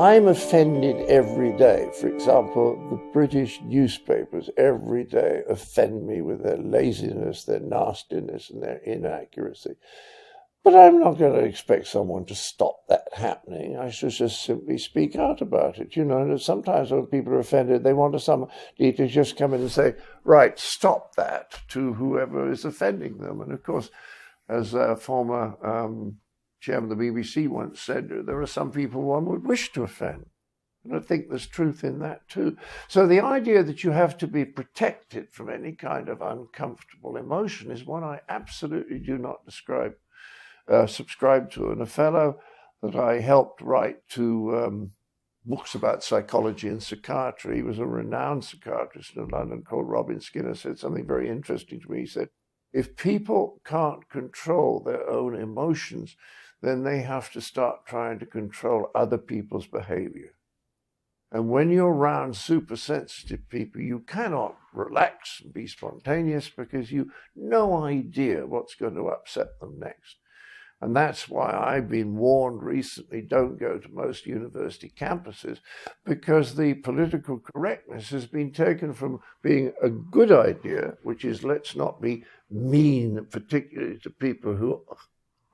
I'm offended every day. For example, the British newspapers every day offend me with their laziness, their nastiness, and their inaccuracy. But I'm not going to expect someone to stop that happening. I should just simply speak out about it. You know, sometimes when people are offended, they want somebody to just come in and say, right, stop that, to whoever is offending them. And of course, as a former chairman of the BBC once said, there are some people one would wish to offend. And I think there's truth in that too. So the idea that you have to be protected from any kind of uncomfortable emotion is one I absolutely do not subscribe to. And a fellow that I helped write two books about psychology and psychiatry, he was a renowned psychiatrist in London called Robin Skinner, said something very interesting to me. He said, if people can't control their own emotions, then they have to start trying to control other people's behavior. And when you're around super sensitive people, you cannot relax and be spontaneous because you've no idea what's going to upset them next. And that's why I've been warned recently, don't go to most university campuses, because the political correctness has been taken from being a good idea, which is let's not be mean, particularly to people who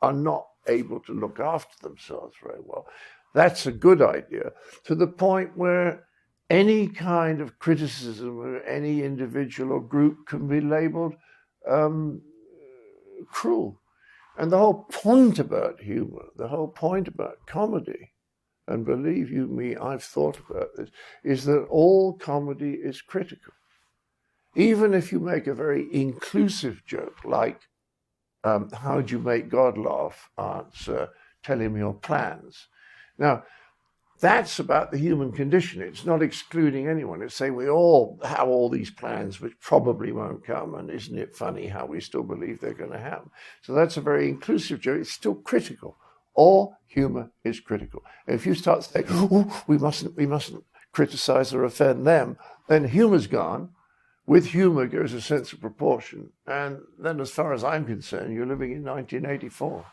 are not able to look after themselves very well. That's a good idea, to the point where any kind of criticism of any individual or group can be labeled cruel. And the whole point about humor, the whole point about comedy, and believe you me, I've thought about this, is that all comedy is critical. Even if you make a very inclusive joke, like, how do you make God laugh? Answer, tell him your plans. Now, that's about the human condition. It's not excluding anyone. It's saying we all have all these plans which probably won't come, and isn't it funny how we still believe they're going to happen? So that's a very inclusive joke. It's still critical. All humor is critical. And if you start saying, oh, we mustn't criticize or offend them, then humor's gone. With humor goes a sense of proportion. And then as far as I'm concerned, you're living in 1984.